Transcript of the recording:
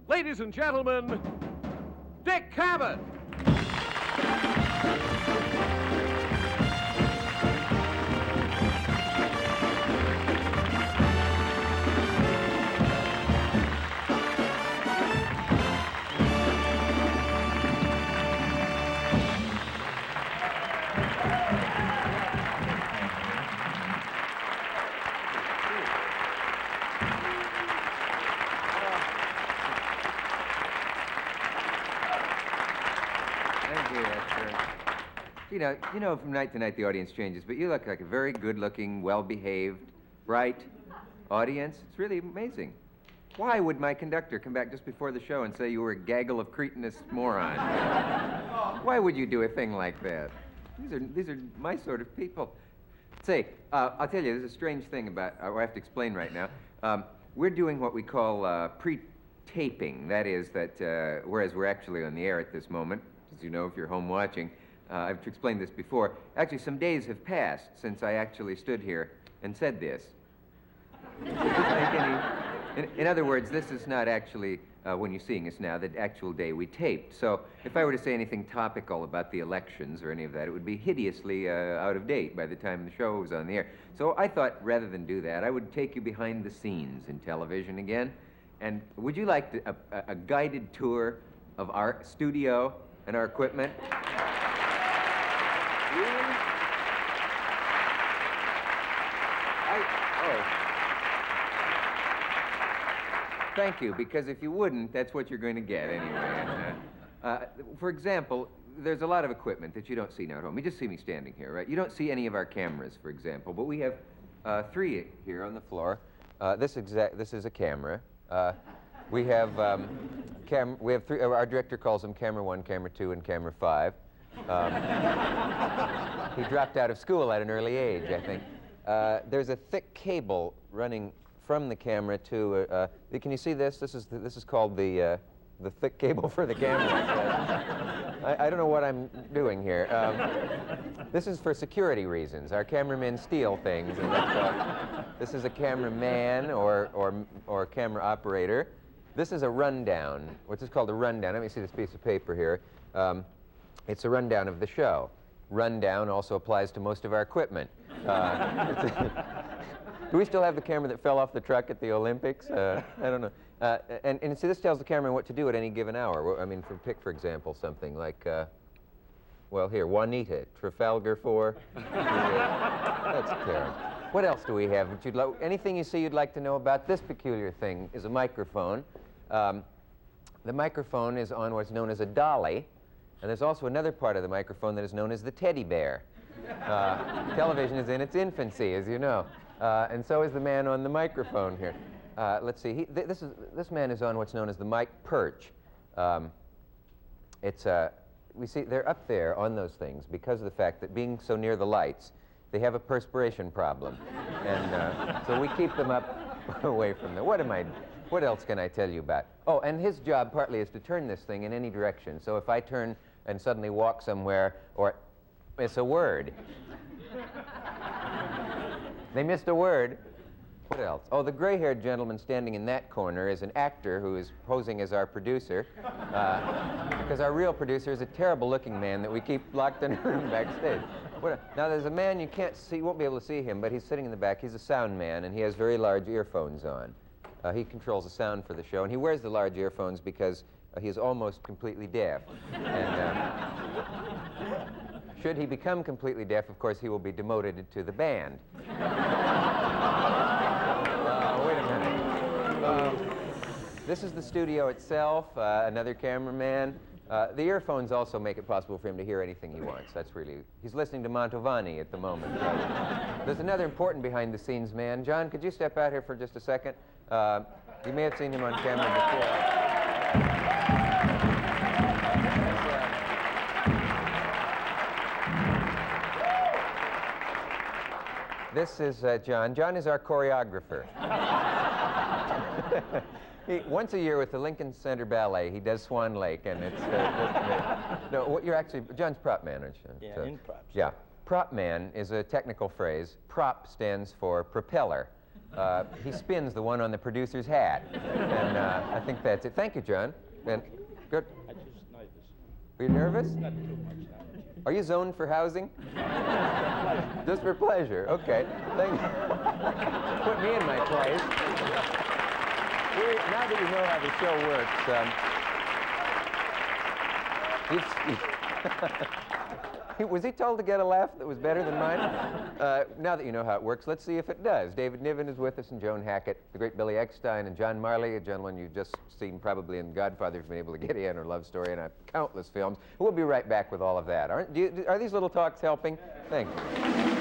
ladies and gentlemen, Dick Cavett. You know, from night to night the audience changes, but you look like a very good-looking, well-behaved, bright audience. It's really amazing. Why would my conductor come back just before the show and say you were a gaggle of cretinous morons? Why would you do a thing like that? These are my sort of people. Say, I'll tell you, there's a strange thing about, I have to explain right now. We're doing what we call pre-taping. That is that, whereas we're actually on the air at this moment, as you know if you're home watching, I've explained this before. Actually, some days have passed since I actually stood here and said this. In other words, this is not actually, when you're seeing us now, the actual day we taped. So if I were to say anything topical about the elections or any of that, it would be hideously out of date by the time the show was on the air. So I thought, rather than do that, I would take you behind the scenes in television again. And would you like a guided tour of our studio and our equipment? Really? Thank you, because if you wouldn't, that's what you're going to get anyway. For example, there's a lot of equipment that you don't see now at home. You just see me standing here, right? You don't see any of our cameras, for example, but we have three here on the floor. This is a camera. We have three. Our director calls them Camera 1, Camera 2, and Camera 5. He dropped out of school at an early age, I think. There's a thick cable running from the camera to. Can you see this? This is called the thick cable for the camera. I don't know what I'm doing here. This is for security reasons. Our cameramen steal things. And this is a cameraman or camera operator. This is a rundown. What's this called? A rundown. Let me see this piece of paper here. It's a rundown of the show. Rundown also applies to most of our equipment. Do we still have the camera that fell off the truck at the Olympics? I don't know. And see, this tells the cameraman what to do at any given hour. I mean, for example, something like, well, here, Juanita, Trafalgar 4. That's terrible. What else do we have? Anything you see you'd like to know about? This peculiar thing is a microphone. The microphone is on what's known as a dolly, and there's also another part of the microphone that is known as the teddy bear. Television is in its infancy, as you know. And so is the man on the microphone here. Let's see. This man is on what's known as the mic perch. We see they're up there on those things because of the fact that being so near the lights, they have a perspiration problem, and so we keep them up away from them. What else can I tell you about? Oh, and his job partly is to turn this thing in any direction. So if I turn and suddenly walk somewhere or miss a word. They missed a word. What else? Oh, the gray-haired gentleman standing in that corner is an actor who is posing as our producer, because our real producer is a terrible-looking man that we keep locked in a room backstage. Now, there's a man you can't see, you won't be able to see him, but he's sitting in the back. He's a sound man, and he has very large earphones on. He controls the sound for the show, and he wears the large earphones because he is almost completely deaf. And should he become completely deaf, of course, he will be demoted to the band. Wait a minute. This is the studio itself, another cameraman. The earphones also make it possible for him to hear anything he wants. That's really, he's listening to Mantovani at the moment. There's another important behind-the-scenes man. John, could you step out here for just a second? You may have seen him on camera before. This is John. John is our choreographer. Once a year with the Lincoln Center Ballet, he does Swan Lake, and it's... no, what you're actually... John's prop man, aren't you? Yeah, in props. Yeah. Prop man is a technical phrase. Prop stands for propeller. He spins the one on the producer's hat. And I think that's it. Thank you, John. And good. I just nervous. Are you nervous? Not too much now. Are you zoned for housing? Just for pleasure. Okay. Thank you. Put me in my place. Now that you know how the show works, was he told to get a laugh that was better than mine? Now that you know how it works, let's see if it does. David Niven is with us, and Joan Hackett, the great Billy Eckstein, and John Marley, a gentleman you've just seen probably in Godfather, if you've been able to get in, or Love Story, and countless films. We'll be right back with all of that. Are these little talks helping? Thank you.